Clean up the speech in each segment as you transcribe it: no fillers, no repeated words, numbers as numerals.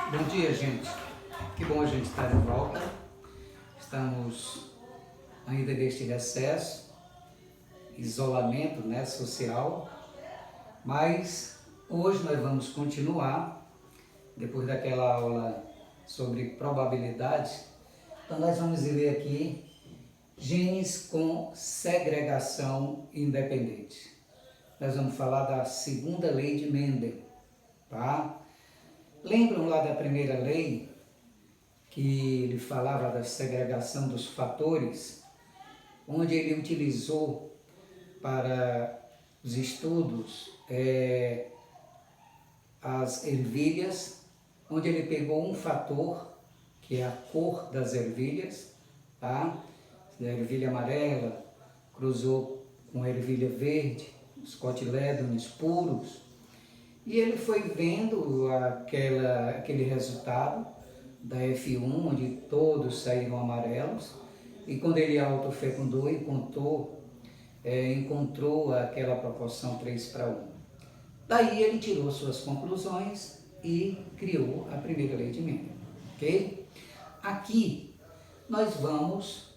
Bom dia, gente. Que bom a gente estar de volta. Estamos ainda neste recesso, isolamento, social, mas hoje nós vamos continuar, depois daquela aula sobre probabilidades. Então nós vamos ver aqui genes com segregação independente. Nós vamos falar da segunda lei de Mendel, tá? Lembram lá da primeira lei, que ele falava da segregação dos fatores, onde ele utilizou para os estudos as ervilhas, onde ele pegou um fator, que é a cor das ervilhas, tá? A ervilha amarela cruzou com a ervilha verde, os cotilédones puros, e ele foi vendo aquele resultado da F1, onde todos saíram amarelos, e quando ele autofecundou e encontrou aquela proporção 3:1. Daí ele tirou suas conclusões e criou a primeira lei de Mendel, ok? Aqui nós vamos,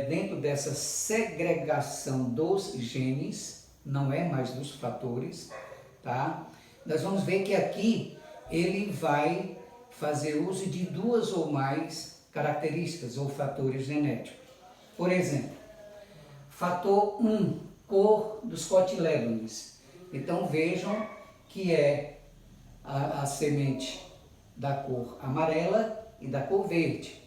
dentro dessa segregação dos genes, não é mais dos fatores, tá? Nós vamos ver que aqui ele vai fazer uso de duas ou mais características ou fatores genéticos. Por exemplo, fator 1, cor dos cotilédones. Então vejam que é a semente da cor amarela e da cor verde.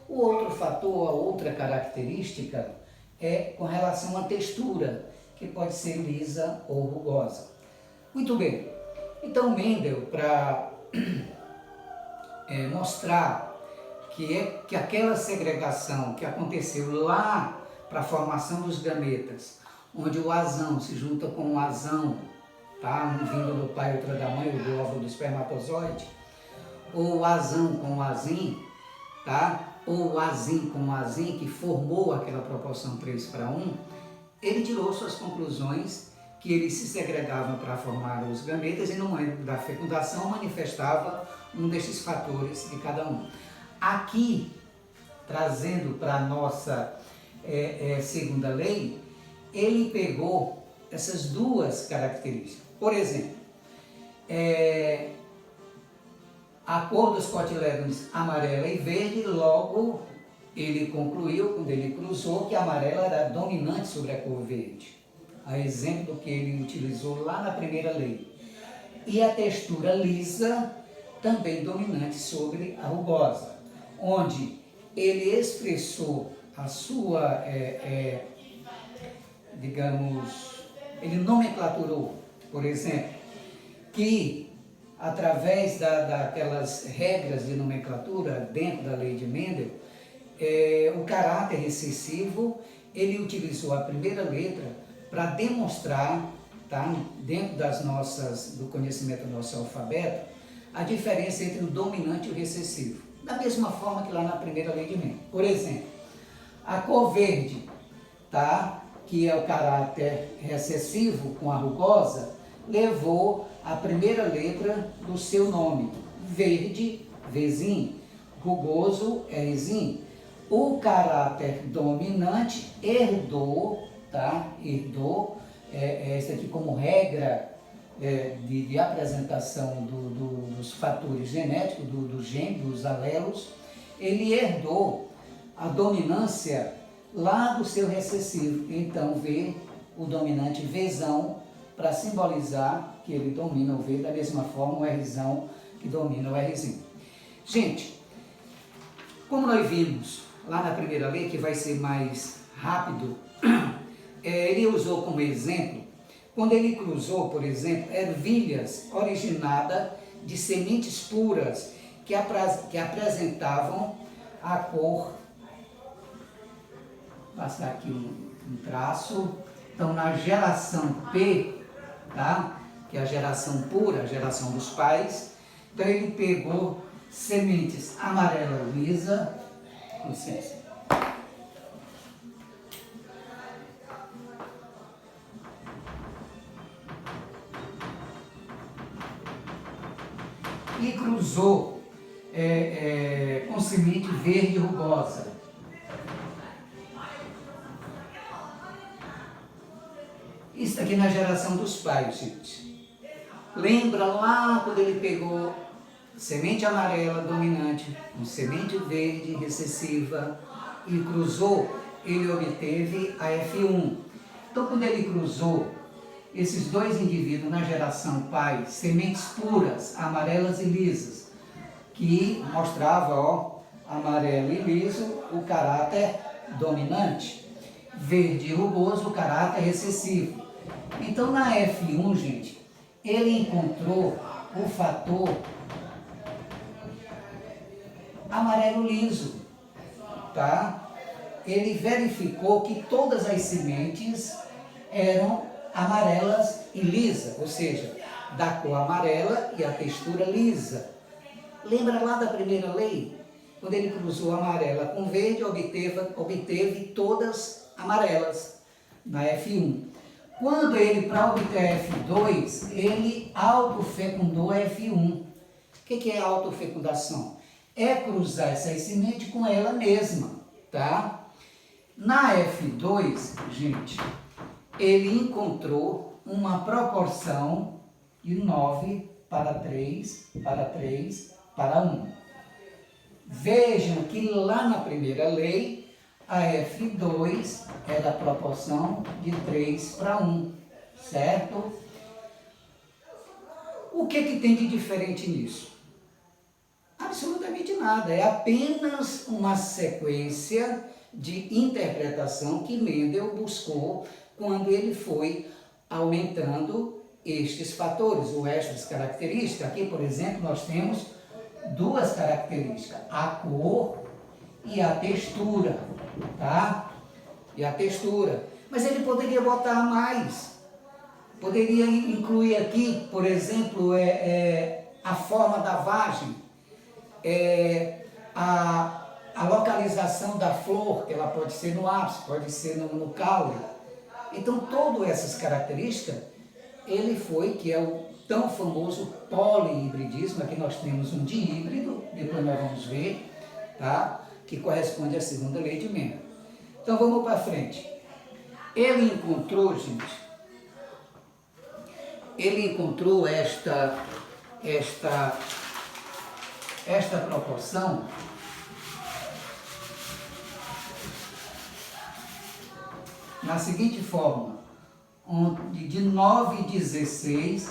O outro fator, a outra característica, é com relação à textura, que pode ser lisa ou rugosa. Muito bem, então Mendel, para mostrar que aquela segregação que aconteceu lá para a formação dos gametas, onde o azão se junta com o azão, tá? Um vindo do pai e outro da mãe, o do óvulo do espermatozoide, ou o azão com o azim, tá? Ou o azim com o azim, que formou aquela proporção 3:1, ele tirou suas conclusões que eles se segregavam para formar os gametas e no momento da fecundação manifestava um desses fatores de cada um. Aqui, trazendo para a nossa segunda lei, ele pegou essas duas características. Por exemplo, a cor dos cotilédones amarela e verde, logo ele concluiu, quando ele cruzou, que a amarela era dominante sobre a cor verde. A exemplo do que ele utilizou lá na primeira lei. E a textura lisa, também dominante sobre a rugosa, onde ele expressou a sua, ele nomenclaturou, por exemplo, que através daquelas regras de nomenclatura dentro da lei de Mendel, o caráter recessivo, ele utilizou a primeira letra para demonstrar, tá, dentro do conhecimento do nosso alfabeto, a diferença entre o dominante e o recessivo. Da mesma forma que lá na primeira lei de Mendel. Por exemplo, a cor verde, tá, que é o caráter recessivo com a rugosa, levou a primeira letra do seu nome. Verde, Vzinho, rugoso, Rzinho. O caráter dominante herdou, tá? Herdou, isso aqui como regra de apresentação dos fatores genéticos, do gene, dos alelos, ele herdou a dominância lá do seu recessivo. Então, vê o dominante Vzão para simbolizar que ele domina o V, da mesma forma o Rzão que domina o Rzinho. Gente, como nós vimos lá na primeira lei, que vai ser mais rápido, ele usou como exemplo, quando ele cruzou, por exemplo, ervilhas originadas de sementes puras que apresentavam a cor, vou passar aqui um traço, então na geração P, tá? Que é a geração pura, a geração dos pais, então ele pegou sementes amarela lisa, com licença, e cruzou com semente verde rugosa. Isso aqui na geração dos pais, gente. Lembra lá quando ele pegou semente amarela dominante com semente verde recessiva e cruzou, ele obteve a F1. Então, quando ele cruzou esses dois indivíduos na geração pai, sementes puras, amarelas e lisas, que mostrava, ó, amarelo e liso, o caráter dominante, verde e rugoso, o caráter recessivo. Então, na F1, gente, ele encontrou o fator amarelo liso, tá? Ele verificou que todas as sementes eram amarelas e lisas, ou seja, da cor amarela e a textura lisa. Lembra lá da primeira lei? Quando ele cruzou amarela com verde, obteve todas amarelas na F1. Quando ele, para obter a F2, ele autofecundou a F1. O que é autofecundação? É cruzar essa semente com ela mesma, tá? Na F2, gente, ele encontrou uma proporção de 9 para 3, para 3, para 1. Vejam que lá na primeira lei, a F2 é da proporção de 3 para 1, certo? O que tem de diferente nisso? Absolutamente nada, é apenas uma sequência de interpretação que Mendel buscou quando ele foi aumentando estes fatores, ou estas características. Aqui, por exemplo, nós temos duas características, a cor e a textura, tá? E a textura. Mas ele poderia botar mais. Poderia incluir aqui, por exemplo, a forma da vagem, a localização da flor, que ela pode ser no ápice, pode ser no caule. Então, todas essas características, ele foi, que é o tão famoso polihibridismo. Aqui nós temos um dihíbrido, depois nós vamos ver, tá? Que corresponde à segunda lei de Mendel. Então, vamos para frente. Ele encontrou, gente, esta proporção na seguinte forma, onde de 9,16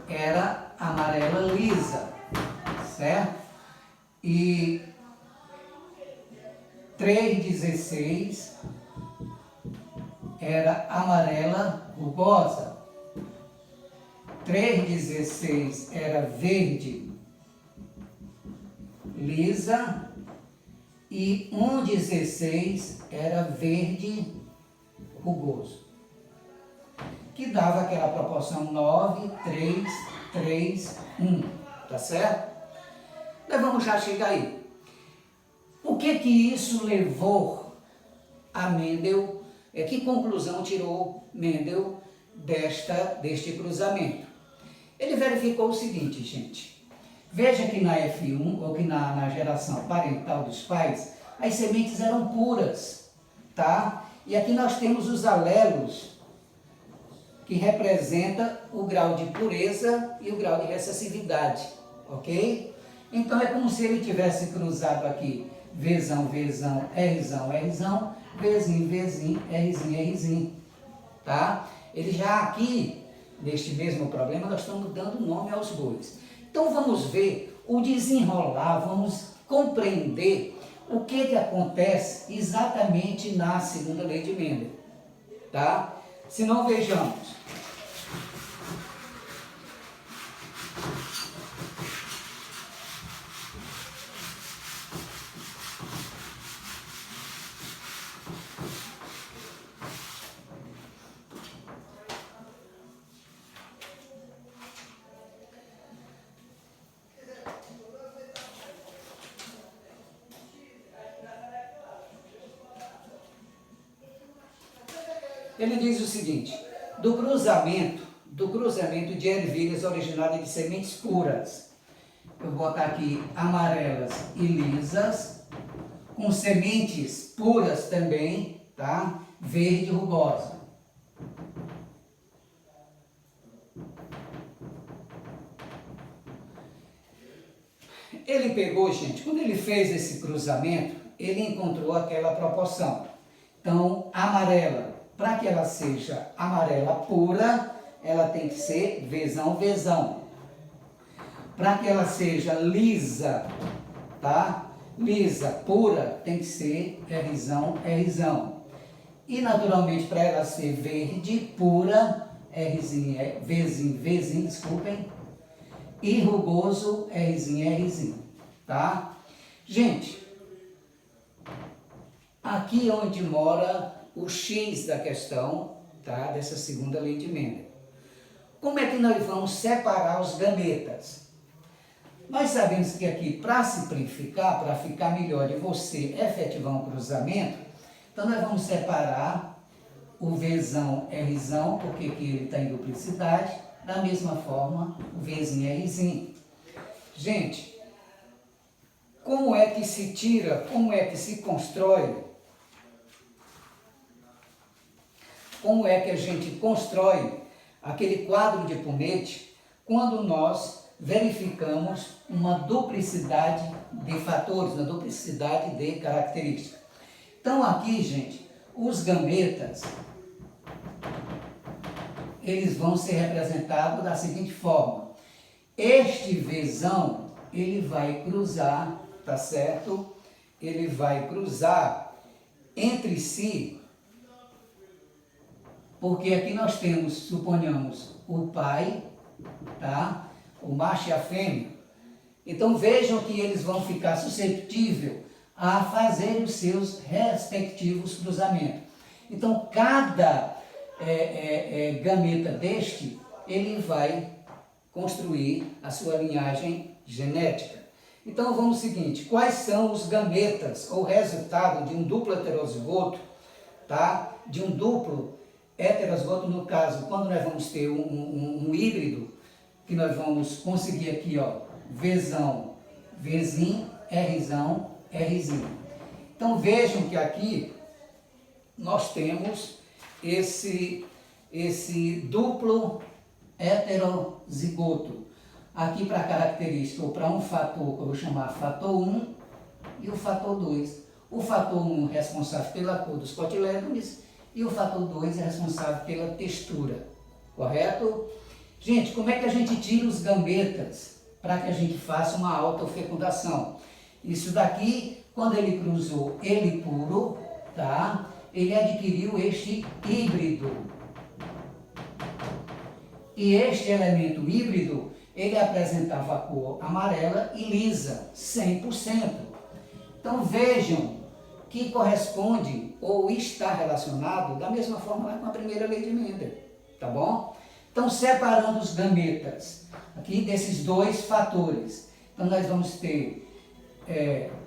era amarela lisa, certo? E 3,16 era amarela rugosa, 3,16 era verde lisa e 1,16 era verde rugoso, que dava aquela proporção 9, 3, 3, 1, tá certo? Nós vamos já chegar aí. O que isso levou a Mendel, que conclusão tirou Mendel deste cruzamento? Ele verificou o seguinte, gente. Veja que na F1, ou que na geração parental dos pais, as sementes eram puras, tá? E aqui nós temos os alelos, que representa o grau de pureza e o grau de recessividade, ok? Então é como se ele tivesse cruzado aqui Vzão, Vzão, Rzão, Rzão, Vzinho, Vzinho, Rzinho, Rzinho, tá? Ele já aqui, neste mesmo problema, nós estamos dando nome aos bois. Então vamos ver o desenrolar, vamos compreender o que acontece exatamente na segunda lei de Mendel, tá? Se não, vejamos. Ele diz o seguinte: do cruzamento de ervilhas originadas de sementes puras, eu vou botar aqui amarelas e lisas, com sementes puras também, tá? Verde rugosa. Ele pegou, gente, quando ele fez esse cruzamento, ele encontrou aquela proporção. Então, amarela, para que ela seja amarela pura, ela tem que ser Vzão, Vzão. Para que ela seja lisa, tá? Lisa, pura, tem que ser Rzão, Rzão. E, naturalmente, para ela ser verde, pura, Rzinho, Vzinho, Vzinho, desculpem. E rugoso, Rzinho, Rzinho, tá? Gente, aqui é onde mora o X da questão, tá? Dessa segunda lei de Mendel. Como é que nós vamos separar os gametas? Nós sabemos que aqui, para simplificar, para ficar melhor e você efetivar um cruzamento, então nós vamos separar o Vzão, Rzão, porque aqui ele está em duplicidade, da mesma forma o Vzinho, Rzinho. Gente, como é que se tira, como é que se constrói, como é que a gente constrói aquele quadro de Punnett quando nós verificamos uma duplicidade de fatores, uma duplicidade de características. Então aqui, gente, os gametas, eles vão ser representados da seguinte forma. Este Vzão, ele vai cruzar, tá certo? Ele vai cruzar entre si, porque aqui nós temos, suponhamos, o pai, tá? O macho e a fêmea. Então vejam que eles vão ficar suscetíveis a fazer os seus respectivos cruzamentos. Então cada gameta deste, ele vai construir a sua linhagem genética. Então vamos ao seguinte, quais são os gametas, ou resultado de um duplo heterozigoto, tá? De um duplo heterozigoto, no caso, quando nós vamos ter um híbrido, que nós vamos conseguir aqui, ó, Vzão, Vzinho, Rzão, Rzinho. Então vejam que aqui nós temos esse duplo heterozigoto. Aqui para característica, ou para um fator, que eu vou chamar fator 1 e o fator 2. O fator 1 é responsável pela cor dos cotilédones e o fator 2 é responsável pela textura, correto? Gente, como é que a gente tira os gametas para que a gente faça uma autofecundação? Isso daqui, quando ele cruzou ele puro, tá? Ele adquiriu este híbrido. E este elemento híbrido, ele apresentava a cor amarela e lisa, 100%. Então vejam que corresponde ou está relacionado da mesma forma lá com a primeira lei de Mendel, tá bom? Então, separando os gametas aqui desses dois fatores, então nós vamos ter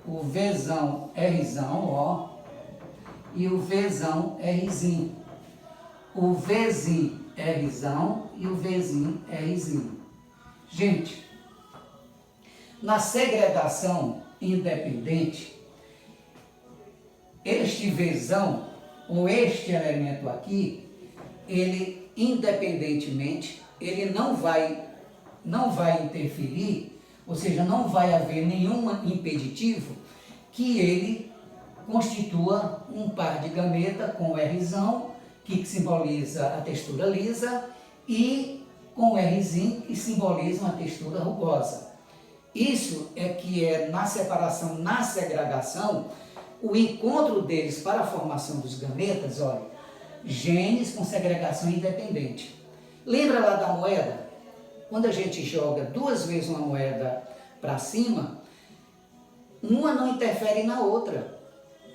o Vzão, Rzão, ó, e o Vzão, Rzinho. O Vzinho, Rzão e o Vzinho, Rzinho. Gente, na segregação independente, este Vzão, ou este elemento aqui, ele independentemente, ele não vai interferir, ou seja, não vai haver nenhum impeditivo que ele constitua um par de gameta com o Rzão, que simboliza a textura lisa, e com o Rzinho, que simboliza uma textura rugosa. Isso é que é na separação, na segregação, o encontro deles para a formação dos gametas, olha, genes com segregação independente. Lembra lá da moeda? Quando a gente joga duas vezes uma moeda para cima, uma não interfere na outra.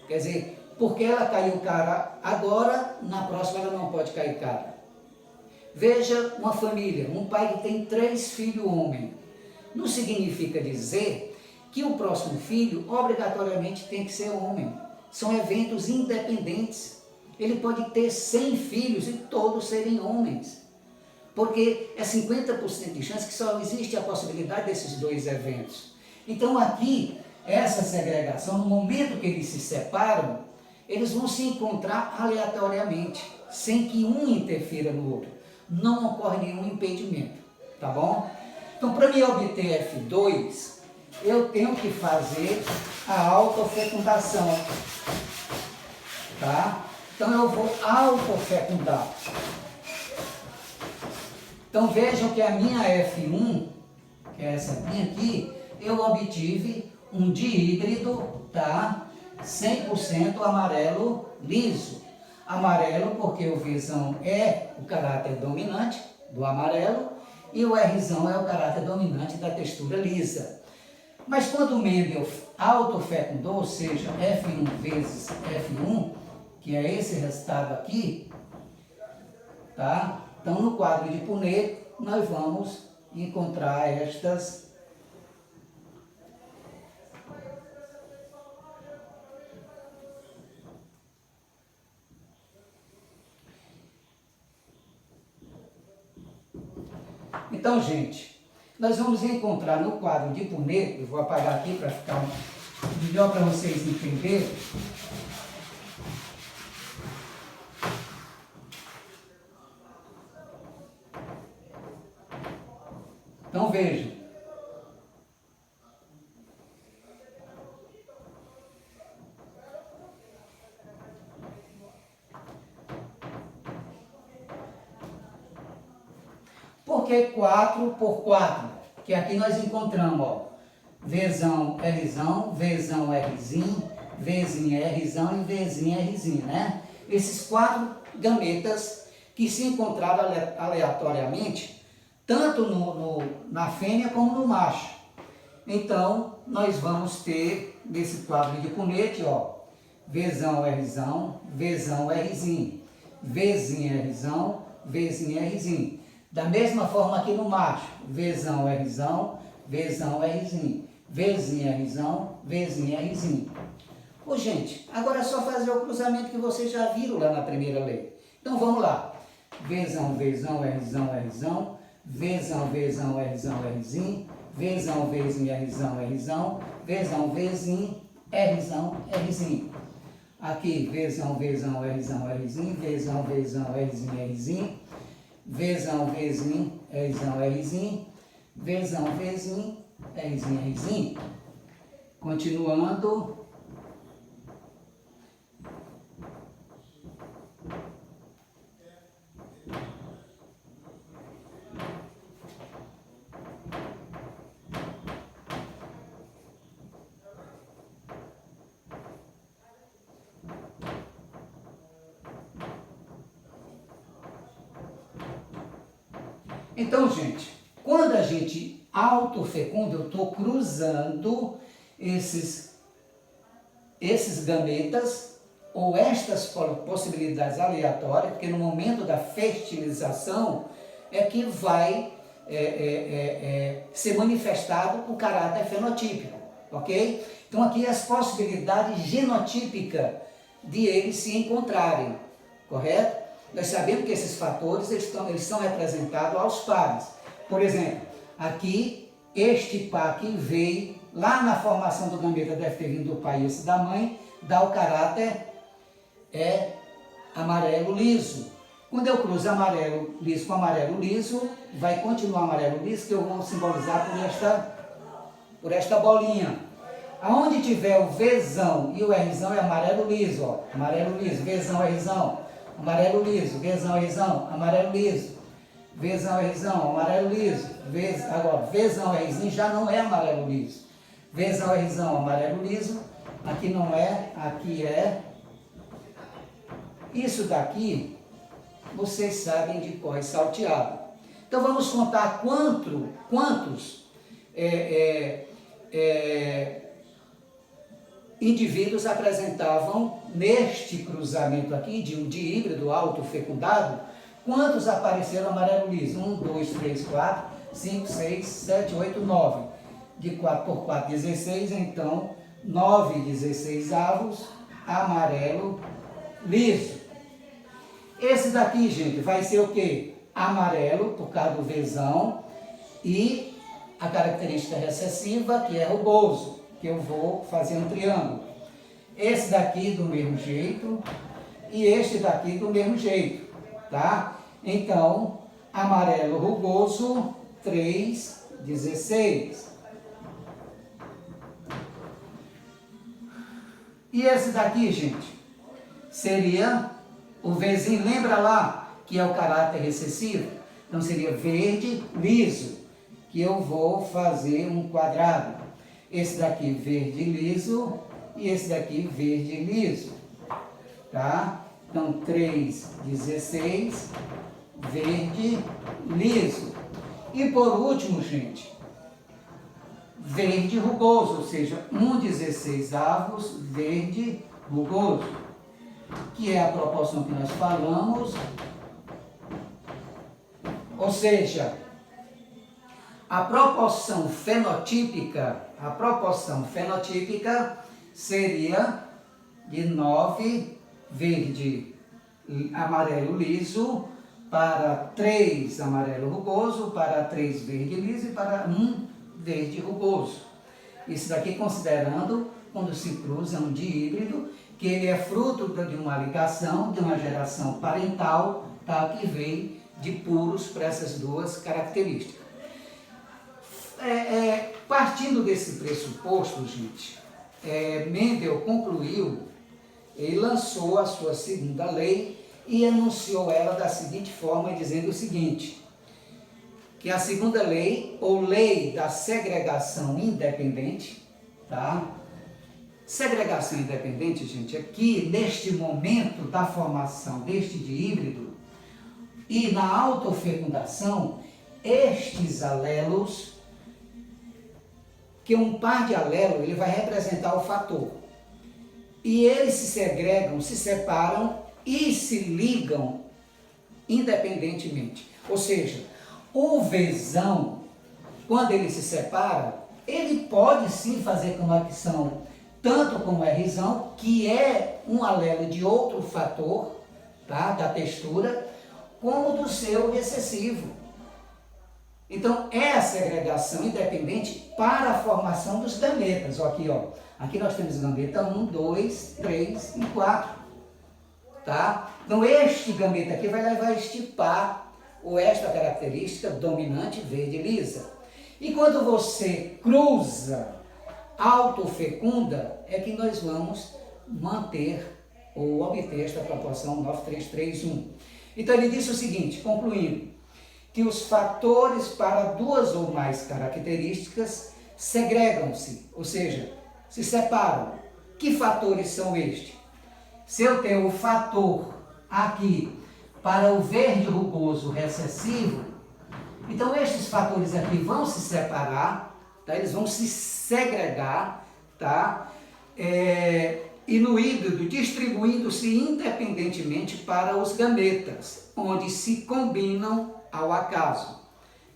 Quer dizer, porque ela caiu cara agora, na próxima ela não pode cair cara. Veja uma família, um pai que tem 3 filhos homens. Não significa dizer que o próximo filho obrigatoriamente tem que ser homem. São eventos independentes. Ele pode ter 100 filhos e todos serem homens. porque é 50% de chance que só existe a possibilidade desses dois eventos. Então aqui, essa segregação, no momento que eles se separam, eles vão se encontrar aleatoriamente, sem que um interfira no outro. Não ocorre nenhum impedimento, tá bom? Então, para me obter F2, eu tenho que fazer a autofecundação, tá? Então, eu vou autofecundar. Então, vejam que a minha F1, que é essa aqui, eu obtive um dihíbrido, tá? 100% amarelo liso. Amarelo porque o Vzão é o caráter dominante do amarelo e o Rzão é o caráter dominante da textura lisa. Mas quando Mendel autofecundou, ou seja, F1 vezes F1, que é esse resultado aqui, tá? Então no quadro de Punnett nós vamos encontrar estas Então, gente, nós vamos encontrar no quadro de Punnett, eu vou apagar aqui para ficar melhor para vocês entenderem. Então, vejam. Por que 4 por 4? Que aqui nós encontramos, ó, Vzão, Rzão, Vzão, Rzinho, Vzinho, Rzão e Vzinho, Rzinho, né? Esses 4 gametas que se encontraram aleatoriamente, tanto na fêmea como no macho. Então, nós vamos ter, nesse quadro de Punnett, ó, Vzão, Rzão, Vzão, Rzinho, Vzinho, Rzão, Vzinho, Rzinho. Da mesma forma aqui no macho, Vzão, Rzão, Vzão, Rzinho, Vzinho, Rzão, Vzinho, Rzinho. Ô, gente, agora é só fazer o cruzamento que vocês já viram lá na primeira lei. Então vamos lá. Vzão, Vzão, Rzão, Rzão, Vzão, Vzão, Rzão, Rzinho, Vzão, Vzinho, Rzão, Rzão, Vzão, Vzinho, Rzão, Rzinho. Aqui, Vzão, Vzão, Rzão, Rzinho, Vzão, Vzão, Rzinho, Rzinho, Vzão, Vzinho, Rzão, Rzinho, Vzão, Vzinho, Rzinho, Rzinho. Continuando. Então, gente, quando a gente autofecunda, eu estou cruzando esses gametas ou estas possibilidades aleatórias, porque no momento da fertilização é que vai ser manifestado o caráter fenotípico, ok? Então aqui as possibilidades genotípicas de eles se encontrarem, correto? Nós sabemos que esses fatores eles são representados aos pares. Por exemplo, aqui, este par que veio lá na formação do gameta, deve ter vindo do pai e esse da mãe, dá o caráter amarelo liso. Quando eu cruzo amarelo liso com amarelo liso, vai continuar amarelo liso, que eu vou simbolizar por esta bolinha. Aonde tiver o Vzão e o Rzão é amarelo liso, ó, amarelo liso, Vzão, Rzão. Amarelo liso, Vzão, Rzão, amarelo liso, Vzão, Rzão, amarelo liso, agora Vzão, Rzinho já não é amarelo liso, Vzão, Rzão, amarelo liso, aqui não é, aqui é. Isso daqui, vocês sabem de cor salteado. Então vamos contar quantos indivíduos apresentavam neste cruzamento aqui de um dihíbrido autofecundado, quantos apareceram amarelo liso? 1, 2, 3, 4, 5, 6, 7, 8, 9. De 4 por 4, 16, então 9 16avos amarelo liso. Esse daqui, gente, vai ser o quê? amarelo, por causa do Vzão, e a característica recessiva, que é rugoso, que eu vou fazer um triângulo. Esse daqui do mesmo jeito, e este daqui do mesmo jeito, tá? Então, amarelo rugoso, 3, 16. E esse daqui, gente, seria o Vzinho, lembra lá que é o caráter recessivo? Então seria verde liso, que eu vou fazer um quadrado. Esse daqui verde liso e esse daqui verde liso, tá? Então 3, 16, verde liso. E por último, gente, verde rugoso, ou seja, 1/16 verde rugoso, que é a proporção que nós falamos, ou seja, a proporção fenotípica seria de 9 verde amarelo liso para 3 amarelo rugoso, para 3 verde liso e para 1 verde rugoso. Isso daqui considerando quando se cruza um díhíbrido, que ele é fruto de uma ligação, de uma geração parental, tá, que vem de puros para essas duas características. Partindo desse pressuposto, gente, Mendel concluiu, ele lançou a sua segunda lei e anunciou ela da seguinte forma, dizendo o seguinte, que a segunda lei, ou lei da segregação independente, tá? Segregação independente, gente, aqui neste momento da formação deste díhbrido e na autofecundação, estes alelos, que um par de alelos ele vai representar o fator, e eles se segregam, se separam e se ligam independentemente. Ou seja, o Vzão, quando ele se separa, ele pode sim fazer conexão tanto com o Rzão, que é um alelo de outro fator, tá, da textura, como do seu recessivo. Então, é a segregação independente para a formação dos gametas. Aqui, ó. Aqui nós temos gameta 1, 2, 3 e 4. Tá? Então, este gameta aqui vai levar a estipar esta característica dominante verde lisa. E quando você cruza autofecunda, é que nós vamos manter ou obter esta proporção 933:1. Então ele disse o seguinte, concluindo, que os fatores para duas ou mais características segregam-se, ou seja, se separam. Que fatores são estes? Se eu tenho o fator aqui para o verde rugoso recessivo, então estes fatores aqui vão se separar, tá? Eles vão se segregar, tá? E no híbrido distribuindo-se independentemente para os gametas, onde se combinam ao acaso,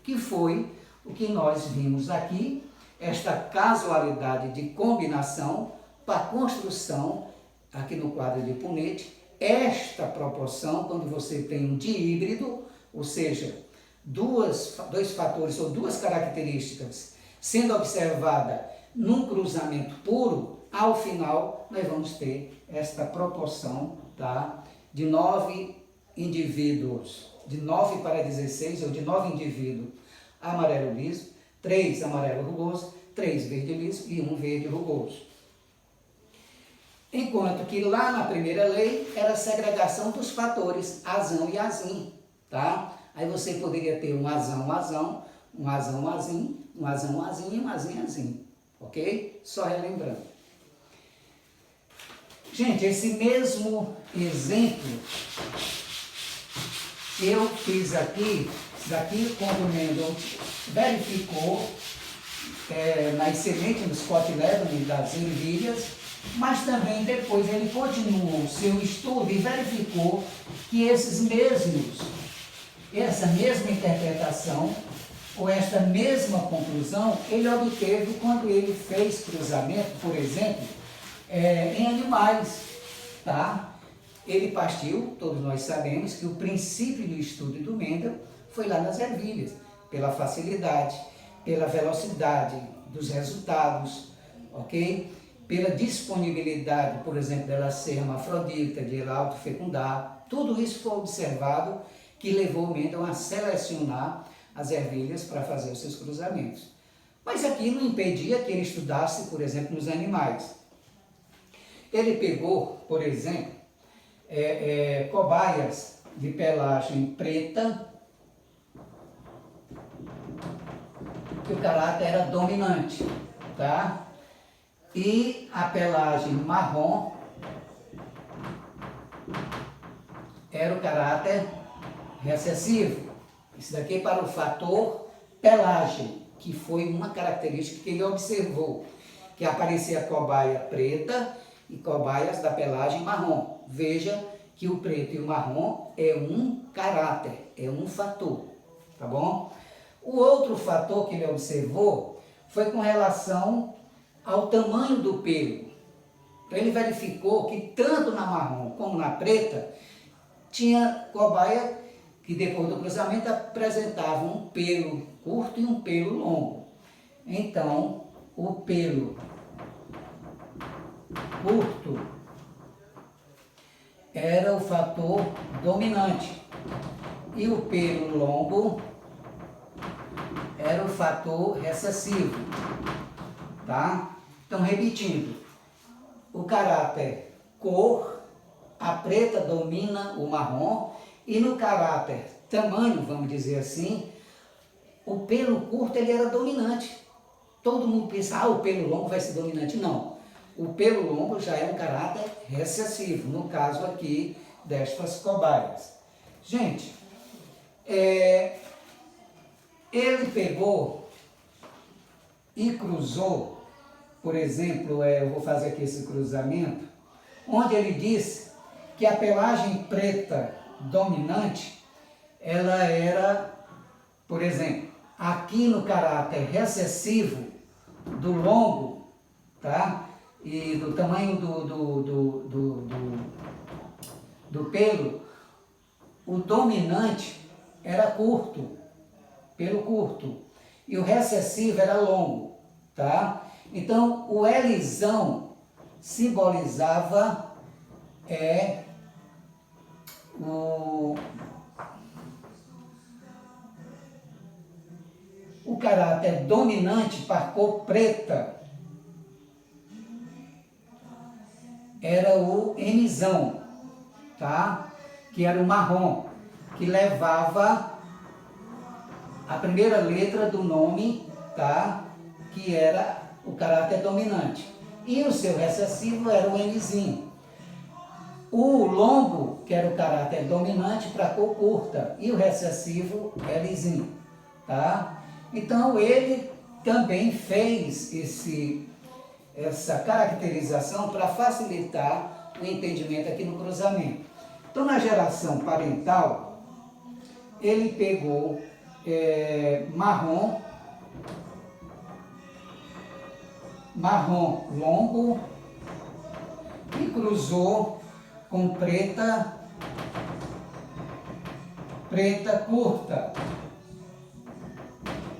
que foi o que nós vimos aqui, esta casualidade de combinação para a construção, aqui no quadro de Punnett, esta proporção, quando você tem um díhíbrido, ou seja, dois fatores ou duas características sendo observada num cruzamento puro, ao final nós vamos ter esta proporção, tá, de 9 indivíduos, de 9 para 16, ou de 9 indivíduos amarelo liso, 3 amarelo rugoso, 3 verde liso e 1 verde rugoso. Enquanto que lá na primeira lei era a segregação dos fatores azão e azim, tá? Aí você poderia ter um azão, azão, um azão, azim, um azão, azim e um azim, azim, ok? Só relembrando. Gente, esse mesmo exemplo que eu fiz aqui, daqui quando o Mendel verificou nas sementes do Scott Levin das ervilhas, mas também depois ele continuou seu estudo e verificou que essa mesma interpretação, ou esta mesma conclusão, ele obteve quando ele fez cruzamento, por exemplo, em animais, tá? Ele partiu, todos nós sabemos, que o princípio do estudo do Mendel Foi lá nas ervilhas, pela facilidade, pela velocidade dos resultados, ok? Pela disponibilidade, por exemplo, dela ser hermafrodita, de ela autofecundar. Tudo isso foi observado que levou Mendel a selecionar as ervilhas para fazer os seus cruzamentos. Mas aqui não impedia que ele estudasse, por exemplo, nos animais. Ele pegou, por exemplo, cobaias de pelagem preta, que o caráter era dominante, tá? E a pelagem marrom era o caráter recessivo. Isso daqui é para o fator pelagem, que foi uma característica que ele observou, que aparecia cobaia preta e cobaias da pelagem marrom. Veja que o preto e o marrom é um caráter, é um fator, tá bom? O outro fator que ele observou foi com relação ao tamanho do pelo. Então ele verificou que tanto na marrom como na preta tinha cobaia que depois do cruzamento apresentavam um pelo curto e um pelo longo. Então o pelo curto era o fator dominante e o pelo longo era o fator recessivo, tá? Então, repetindo, o caráter cor, a preta domina o marrom, e no caráter tamanho, vamos dizer assim, o pelo curto ele era dominante. Todo mundo pensa, o pelo longo vai ser dominante. Não, o pelo longo já é um caráter recessivo, no caso aqui destas cobaias. Gente, ele pegou e cruzou, por exemplo, eu vou fazer aqui esse cruzamento, onde ele diz que a pelagem preta dominante, ela era, por exemplo, aqui no caráter recessivo do longo, tá? E do tamanho do pelo, o dominante era curto, pelo curto, e o recessivo era longo, tá? Então, o Lzão simbolizava o caráter dominante para a cor preta, era o Mzão, tá? Que era o marrom, que levava a primeira letra do nome, tá? Que era o caráter dominante. E o seu recessivo era o Mzinho. O longo, que era o caráter dominante para a cor curta, e o recessivo Lzinho, tá? Então ele também fez essa caracterização para facilitar o entendimento aqui no cruzamento. Então, na geração parental, ele pegou marrom longo e cruzou com preta curta,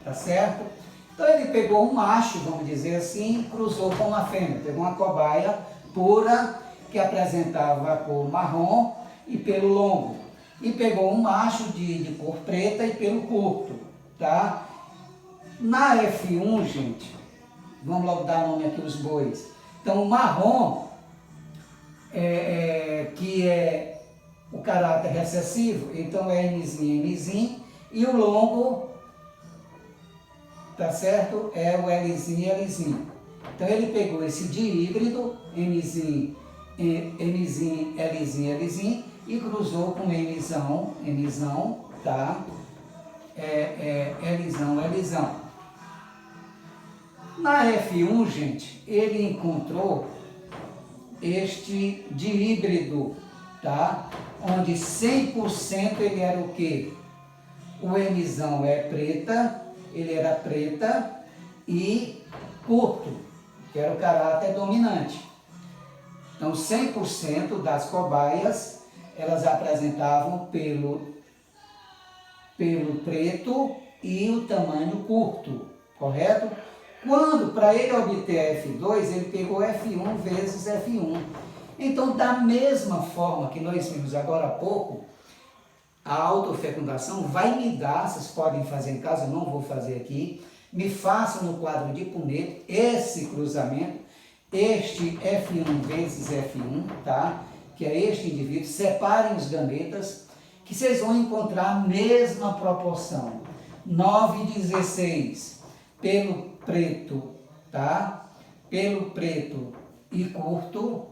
tá certo? Então ele pegou um macho, vamos dizer assim, e cruzou com uma fêmea, pegou uma cobaia pura que apresentava a cor marrom e pelo longo, e pegou um macho de cor preta e pelo curto, tá? Na F1, gente, vamos logo dar nome aqui aos bois. Então o marrom, que é o caráter recessivo, então é Mzinho, e o longo, tá certo? É o Lzinho. Então ele pegou esse dihíbrido, Mzinho, Lzinho, e cruzou com Mzão, tá? Lzão. Na F1, gente, ele encontrou este dihíbrido, tá? Onde 100% ele era o quê? O Mzão é preta, ele era preta e curto, que era o caráter dominante. Então, 100% das cobaias, elas apresentavam pelo pelo preto e o tamanho curto, correto? Quando, para ele obter F2, ele pegou F1 vezes F1. Então, da mesma forma que nós vimos agora há pouco, a autofecundação vai me dar, vocês podem fazer em casa, eu não vou fazer aqui, me façam no quadro de Punnett esse cruzamento, este F1 vezes F1, tá? Que é este indivíduo, separem os gametas, que vocês vão encontrar a mesma proporção, 9/16 pelo preto, tá? Pelo preto e curto,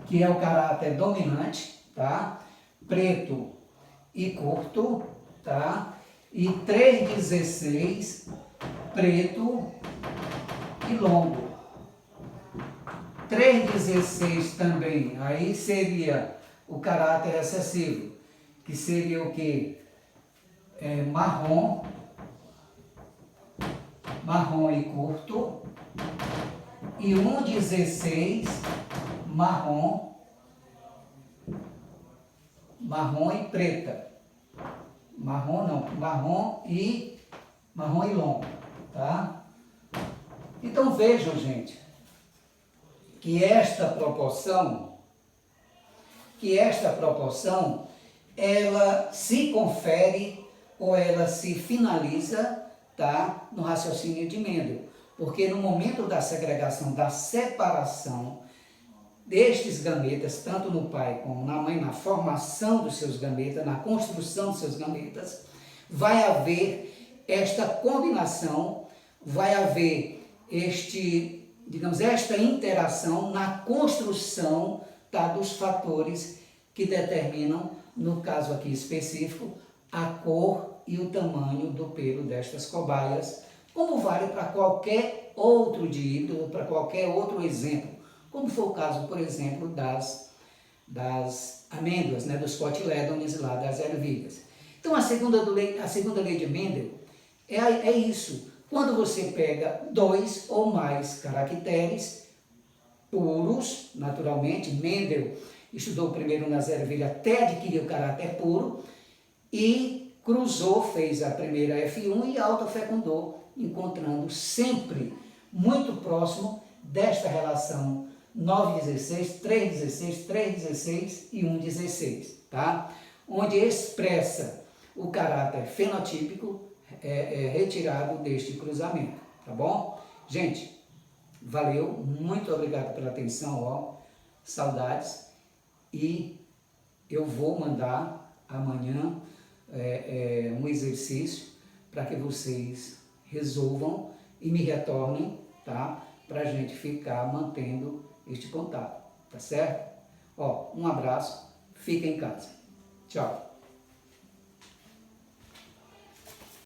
que é o caráter dominante, tá? Preto e curto, tá? E 3/16 preto e longo. 3/16 também, aí seria o caráter excessivo, que seria o que? Marrom e curto, e 1/16 marrom e preta. Marrom e longo, tá? Então vejam, gente, que esta proporção, ela se confere ou ela se finaliza, tá, no raciocínio de Mendel. Porque no momento da segregação, da separação destes gametas, tanto no pai como na mãe, na formação dos seus gametas, na construção dos seus gametas, vai haver esta combinação, vai haver esta interação na construção, tá, dos fatores que determinam, no caso aqui específico, a cor e o tamanho do pelo destas cobaias, como vale para qualquer outro dívido, para qualquer outro exemplo, como foi o caso, por exemplo, das amêndoas, né, dos cotilédones lá, das ervilhas. Então, a segunda lei de Mendel é isso. Quando você pega 2 ou mais caracteres puros, naturalmente, Mendel estudou primeiro nas ervilhas até adquirir o caráter puro e cruzou, fez a primeira F1 e autofecundou, encontrando sempre muito próximo desta relação 9/16, 3/16, 3/16 e 1/16, tá? Onde expressa o caráter fenotípico retirado deste cruzamento, tá bom? Gente, valeu, muito obrigado pela atenção, ó, saudades, e eu vou mandar amanhã um exercício para que vocês resolvam e me retornem, tá? Para a gente ficar mantendo este contato, tá certo? Ó, um abraço, fica em casa. Tchau.